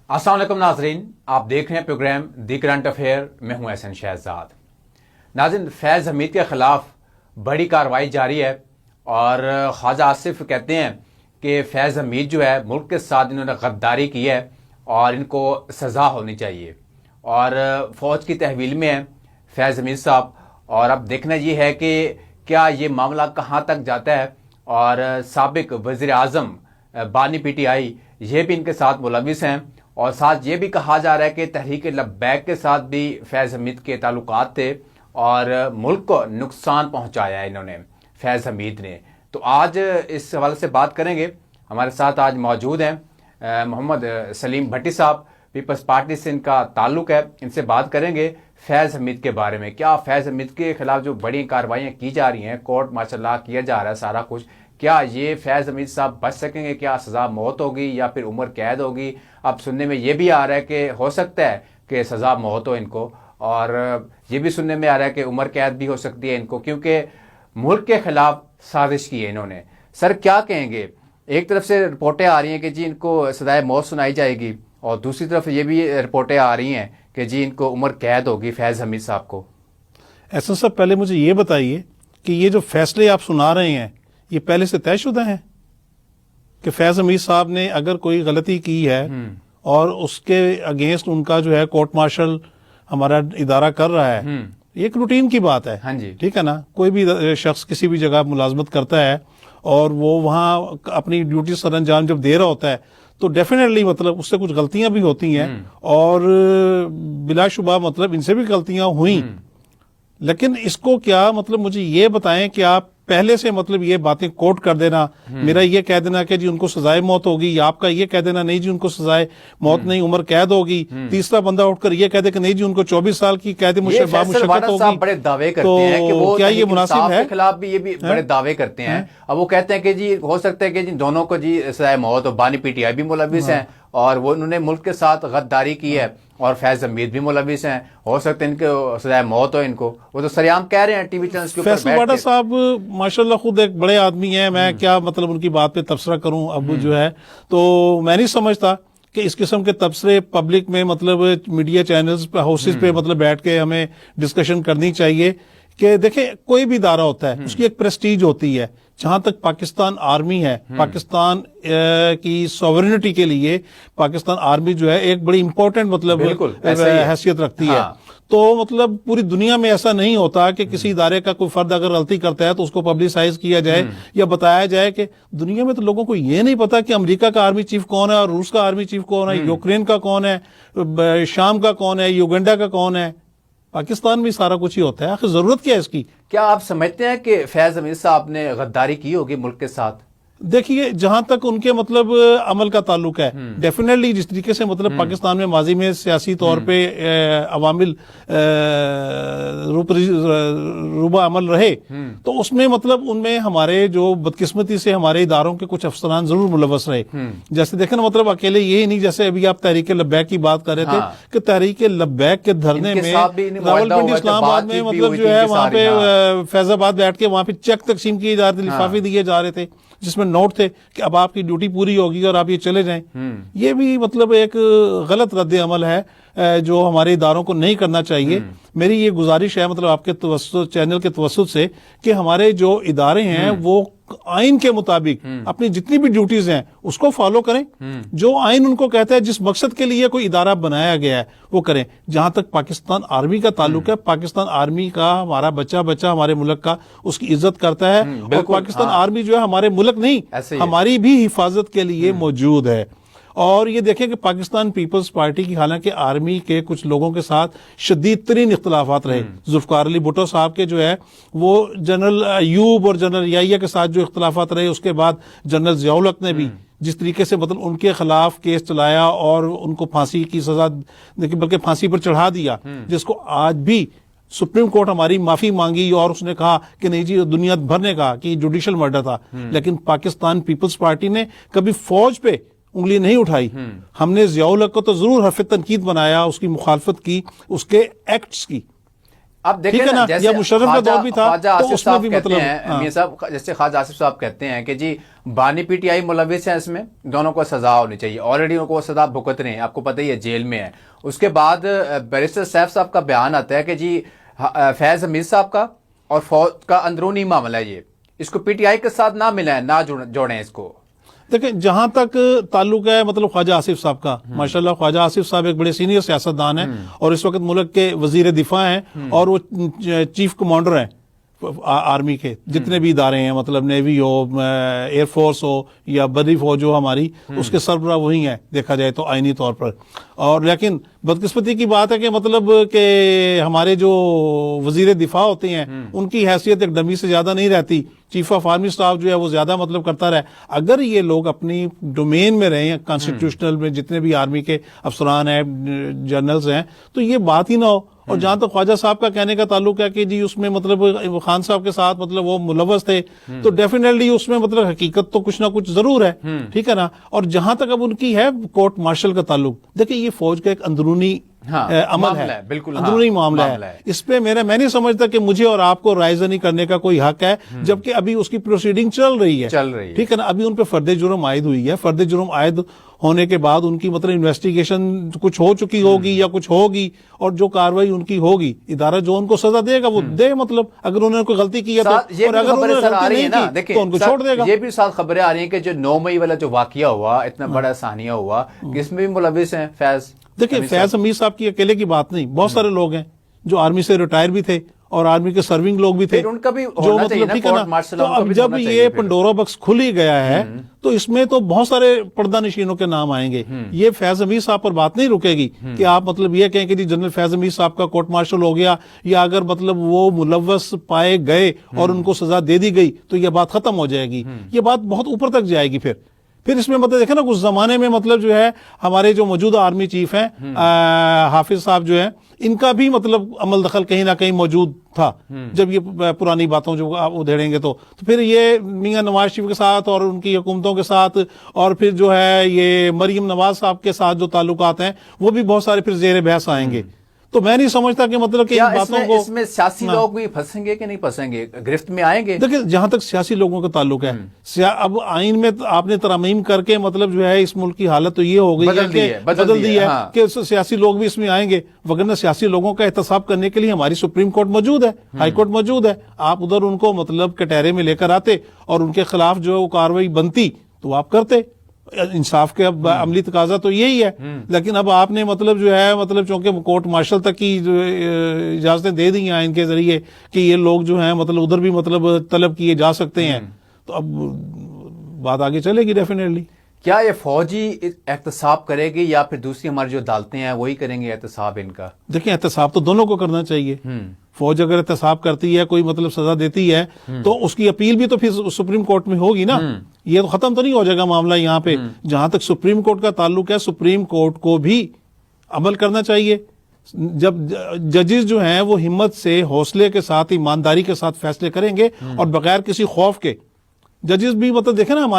अस्सलाम वालेकुम नाजरीन, आप देख रहे हैं प्रोग्राम दी करंट अफेयर। मैं हूं एहसन शहजाद। नाज़रीन, फैज़ हमीद के ख़िलाफ़ बड़ी कार्रवाई जारी है और ख्वाजा आसिफ कहते हैं कि फैज़ हमीद जो है मुल्क के साथ इन्होंने गद्दारी की है और इनको सज़ा होनी चाहिए और फ़ौज की तहवील में है फैज़ हमीद साहब। और अब देखना ये है कि क्या ये मामला कहाँ तक जाता है और साबिक वज़ीर आज़म बानी PTI ये भी इनके साथ मुलविस हैं। और साथ ये भी कहा जा रहा है कि तहरीक लब्बैक के साथ भी फैज़ हमीद के ताल्लुकात थे और मुल्क को नुकसान पहुंचाया है इन्होंने फैज़ हमीद ने। तो आज इस हवाले से बात करेंगे। हमारे साथ आज मौजूद हैं मोहम्मद सलीम भट्टी साहब, पीपल्स पार्टी से इनका ताल्लुक है। इनसे बात करेंगे फैज़ हमीद के बारे में। क्या फैज़ हमीद के खिलाफ जो बड़ी कार्रवाइयाँ की जा रही हैं, कोर्ट माशाल्लाह किया जा रहा है सारा कुछ, क्या ये फैज़ हमीद साहब बच सकेंगे? क्या सज़ा मौत होगी या फिर उम्र कैद होगी? अब सुनने में ये भी आ रहा है कि हो सकता है कि सज़ा मौत हो इनको, और ये भी सुनने में आ रहा है कि उम्र कैद भी हो सकती है इनको, क्योंकि मुल्क के खिलाफ साजिश की है इन्होंने। सर क्या कहेंगे? एक तरफ से रिपोर्टें आ रही हैं कि जी इनको सज़ाए मौत सुनाई जाएगी और दूसरी तरफ ये भी रिपोर्टें आ रही हैं कि जी इनको उम्र कैद होगी फैज़ हमीद साहब को। ऐसा सब पहले मुझे ये बताइए कि ये जो फैसले आप सुना रहे हैं ये पहले से तयशुदा हैं कि फैज़ हमीद साहब ने अगर कोई गलती की है और उसके अगेंस्ट उनका जो है कोर्ट मार्शल हमारा इदारा कर रहा है, ये एक रूटीन की बात है। हाँ जी, ठीक है ना। कोई भी शख्स किसी भी जगह मुलाजमत करता है और वो वहाँ अपनी ड्यूटी सर अंजाम जब दे रहा होता है तो डेफिनेटली मतलब उससे कुछ गलतियां भी होती हैं और बिलाशुबा मतलब इनसे भी गलतियां हुई। लेकिन इसको क्या मतलब मुझे ये बताएं कि आप पहले से मतलब ये बातें कोट कर देना, मेरा ये कह देना कि जी उनको सजाए मौत होगी, या आपका ये कह देना नहीं जी उनको सजाए मौत नहीं उम्र कैद होगी, तीसरा बंदा उठकर ये कह दे कि नहीं जी उनको 24 साल की कैद मुशक्कत होगी। बड़े दावे करते हैं कि वो क्या ये मुनासिब है? के खिलाफ भी ये भी बड़े दावे करते हैं। अब वो कहते हैं कि जी हो सकता है कि जी दोनों को जी सजाए मौत हो। बानी PTI भी मुलविस हैं और वो उन्होंने मुल्क के साथ गद्दारी की है और फैज़ हमीद भी मुलविस हैं। हो सकता है इनके सजाए मौत हो इनको, वो तो सरेआम कह रहे हैं टीवी चैनल्स के ऊपर। फैसल वाडा साहब माशाल्लाह खुद एक बड़े आदमी हैं, मैं क्या मतलब उनकी बात पे तबसरा करूं अब जो है, तो मैं नहीं समझता कि इस किस्म के तबसरे पब्लिक में मतलब मीडिया चैनल्स पे हाउसेज पे मतलब बैठ के हमें डिस्कशन करनी चाहिए। कि देखें कोई भी इदारा होता है उसकी एक प्रेस्टीज होती है। जहां तक पाकिस्तान आर्मी है, पाकिस्तान की सॉवरेनिटी के लिए पाकिस्तान आर्मी जो है एक बड़ी इंपॉर्टेंट मतलब हैसियत रखती है। तो मतलब पूरी दुनिया में ऐसा नहीं होता कि किसी इदारे का कोई फर्द अगर गलती करता है तो उसको पब्लिसाइज किया जाए या बताया जाए। कि दुनिया में तो लोगों को ये नहीं पता कि अमेरिका का आर्मी चीफ कौन है और रूस का आर्मी चीफ कौन है, यूक्रेन का कौन है, शाम का कौन है, युगांडा का कौन है। पाकिस्तान में सारा कुछ ही होता है। आखिर जरूरत क्या है इसकी? क्या आप समझते हैं कि फैज़ हमीद साहब ने गद्दारी की होगी मुल्क के साथ? देखिए जहां तक उनके मतलब अमल का ताल्लुक है, डेफिनेटली जिस तरीके से मतलब पाकिस्तान में माजी में सियासी तौर पे अवामिल रुबा अमल रहे, तो उसमें मतलब उनमें हमारे जो बदकिस्मती से हमारे इदारों के कुछ अफसरान जरूर मुलवस रहे। जैसे देखें ना, मतलब अकेले यही नहीं, जैसे अभी आप तहरीक लब्बैक की बात कर रहे थे कि तहरीक लब्बैक के धरने में रावलपिंडी इस्लामाबाद में मतलब जो है वहां पे फैजाबाद बैठ के वहां पे चेक तकसीम किए जा रहे थे, लिफाफे दिए जा रहे थे जिसमें नोट थे कि अब आपकी ड्यूटी पूरी होगी और आप ये चले जाएं। ये भी मतलब एक गलत रद्द अमल है जो हमारे इदारों को नहीं करना चाहिए। मेरी ये गुजारिश है मतलब आपके चैनल के तवस्सुत से कि हमारे जो इदारे हैं वो आइन के मुताबिक अपनी जितनी भी ड्यूटीज हैं उसको फॉलो करें। जो आइन उनको कहता है, जिस मकसद के लिए कोई इदारा बनाया गया है वो करें। जहां तक पाकिस्तान आर्मी का ताल्लुक है, पाकिस्तान आर्मी का हमारा बच्चा हमारे मुल्क का उसकी इज्जत करता है और पाकिस्तान आर्मी जो है हमारे मुल्क नहीं हमारी भी हिफाजत के लिए मौजूद है। और ये देखें कि पाकिस्तान पीपल्स पार्टी की हालांकि आर्मी के कुछ लोगों के साथ शदीद तरीन इख्तलाफात रहे। जुल्फकार अली भुट्टो साहब के जो है वो जनरल अयूब और जनरल याहिया के साथ जो इख्तलाफात रहे, उसके बाद जनरल ज़ियाउल हक ने भी जिस तरीके से मतलब उनके खिलाफ केस चलाया और उनको फांसी की सजा बल्कि फांसी पर चढ़ा दिया, जिसको आज भी सुप्रीम कोर्ट हमारी माफी मांगी और उसने कहा कि नहीं जी, दुनिया भर ने कहा कि जुडिशल मर्डर था। लेकिन पाकिस्तान पीपल्स पार्टी ने कभी फौज पे उंगली नहीं उठाई। हमने ज़ियाउल हक को तो जरूर हरफ तनकीद बनाया, उसकी मुखालफत की, उसके एक्ट्स की। اب دیکھیں ٹھیک ہے نا، جیسے یا مشرف کا دور بھی تھا خواجہ تو آصف اس میں صاحب بھی کہتے مطلب ہیں، میاں صاحب جیسے خواجہ آصف صاحب کہتے ہیں کہ جی بانی پی ٹی آئی ملوث ہیں اس میں، دونوں کو سزا ہونی چاہیے، آلریڈی ان کو سزا بھگت رہے ہیں، آپ کو پتہ ہی ہے جیل میں ہے۔ اس کے بعد بیرسٹر سیف صاحب کا بیان آتا ہے کہ جی فیض حمید صاحب کا اور فوج کا اندرونی معاملہ ہے، یہ اس کو پی ٹی آئی کے ساتھ نہ ملائیں، نہ جوڑیں اس کو۔ دیکھیں جہاں تک تعلق ہے مطلب خواجہ آصف صاحب کا، ماشاءاللہ خواجہ آصف صاحب ایک بڑے سینئر سیاستدان ہیں اور اس وقت ملک کے وزیر دفاع ہیں اور وہ چیف کمانڈر ہیں آرمی کے جتنے بھی ادارے ہیں، مطلب نیوی ہو، ایئر فورس ہو یا بری فوج ہو ہماری، اس کے سربراہ وہی ہیں دیکھا جائے تو آئینی طور پر۔ اور لیکن بدقسمتی کی بات ہے کہ مطلب کہ ہمارے جو وزیر دفاع ہوتے ہیں ان کی حیثیت ایک ڈمی سے زیادہ نہیں رہتی، چیف آف آرمی اسٹاف جو ہے وہ زیادہ مطلب کرتا رہے۔ اگر یہ لوگ اپنی ڈومین میں رہیں، کانسٹیٹیوشنل میں جتنے بھی آرمی کے افسران ہیں، جنرلز ہیں، تو یہ بات ہی نہ ہو۔ اور جہاں تک خواجہ صاحب کا کہنے کا تعلق ہے کہ جی اس میں مطلب خان صاحب کے ساتھ مطلب وہ ملوث تھے، تو ڈیفینیٹلی اس میں مطلب حقیقت تو کچھ نہ کچھ ضرور ہے، ٹھیک ہے نا۔ اور جہاں تک اب ان کی ہے کورٹ مارشل کا تعلق، دیکھیں یہ فوج کا ایک اندرونی عمل ہے، بالکل اندرونی معاملہ ہے۔ اس پہ میں نہیں سمجھتا کہ مجھے اور آپ کو رائے زنی کرنے کا کوئی حق ہے، جبکہ ابھی اس کی پروسیڈنگ چل رہی ہے، ٹھیک ہے نا۔ ابھی ان پہ فرد جرم عائد ہوئی ہے، فرد جرم عائد ہونے کے بعد ان کی مطلب انویسٹیگیشن کچھ ہو چکی ہوگی یا کچھ ہوگی، اور جو کاروائی ان کی ہوگی، ادارہ جو ان کو سزا دے گا وہ دے، مطلب اگر انہوں نے کوئی غلطی کی ہے تو، اور اگر انہوں نے غلطی نہیں کی تو ان کو چھوڑ دے گا۔ یہ بھی ساتھ خبریں آ رہی ہیں کہ جو 9 مئی والا جو واقعہ ہوا، اتنا بڑا سانحہ ہوا، اس میں بھی ملوث ہیں فیض۔ دیکھیں فیض حمید صاحب کی اکیلے کی بات نہیں، بہت سارے لوگ ہیں جو آرمی سے ریٹائر بھی تھے اور آرمی کے سرونگ لوگ بھی تھے، ان کا بھی جو مطلب ٹھیک ہے نا۔ تو اب جب یہ پنڈورا بکس کھل ہی گیا ہے تو اس میں تو بہت سارے پردہ نشینوں کے نام آئیں گے۔ یہ فیض حمید صاحب پر بات نہیں رکے گی کہ آپ مطلب یہ کہیں کہ جی جنرل فیض حمید صاحب کا کورٹ مارشل ہو گیا، یا اگر مطلب وہ ملوث پائے گئے اور ان کو سزا دے دی گئی تو یہ بات ختم ہو جائے گی۔ یہ بات بہت اوپر تک جائے گی۔ پھر اس میں مطلب دیکھیں نا کچھ زمانے میں مطلب جو ہے ہمارے جو موجودہ آرمی چیف ہیں حافظ صاحب جو ہیں، ان کا بھی مطلب عمل دخل کہیں نہ کہیں موجود تھا۔ جب یہ پرانی باتوں جو آپ ادھیڑیں گے تو پھر یہ میاں نواز شریف کے ساتھ اور ان کی حکومتوں کے ساتھ، اور پھر جو ہے یہ مریم نواز صاحب کے ساتھ جو تعلقات ہیں وہ بھی بہت سارے پھر زیر بحث آئیں گے۔ تو میں نہیں سمجھتا کہ مطلب کہ ان باتوں کو، اس میں سیاسی لوگ بھی پھنسیں گے کہ نہیں پھنسیں گے، گرفت میں آئیں گے؟ دیکھیں جہاں تک سیاسی لوگوں کا تعلق ہے، اب آئین میں آپ نے ترامیم کر کے مطلب جو ہے اس ملک کی حالت تو یہ ہو گئی ہے، بدل دی ہے کہ سیاسی لوگ بھی اس میں آئیں گے، وگرنہ سیاسی لوگوں کا احتساب کرنے کے لیے ہماری سپریم کورٹ موجود ہے، ہائی کورٹ موجود ہے۔ آپ ادھر ان کو مطلب کٹہرے میں لے کر آتے اور ان کے خلاف جو کاروائی بنتی تو آپ کرتے۔ انصاف کے اب عملی تقاضا تو یہی ہے، لیکن اب آپ نے مطلب جو ہے مطلب چونکہ کورٹ مارشل تک کی اجازتیں دے دی ہیں ان کے ذریعے کہ یہ لوگ جو ہیں مطلب ادھر بھی مطلب طلب کیے جا سکتے ہیں، تو اب بات آگے چلے گی ڈیفینیٹلی۔ کیا یہ فوجی احتساب کرے گی یا پھر دوسری ہماری جو عدالتیں ہیں وہی کریں گے احتساب ان کا؟ دیکھیں احتساب تو دونوں کو کرنا چاہیے۔ فوج اگر احتساب کرتی ہے، کوئی مطلب سزا دیتی ہے تو اس کی اپیل بھی تو پھر سپریم کورٹ میں ہوگی نا، یہ تو ختم تو نہیں ہو جائے گا معاملہ یہاں پہ۔ جہاں تک سپریم کورٹ کا تعلق ہے، سپریم کورٹ کو بھی عمل کرنا چاہیے۔ جب ججز جو ہیں وہ ہمت سے، حوصلے کے ساتھ، ایمانداری کے ساتھ فیصلے کریں گے اور بغیر کسی خوف کے، ججز بھی مطلب دیکھیں نا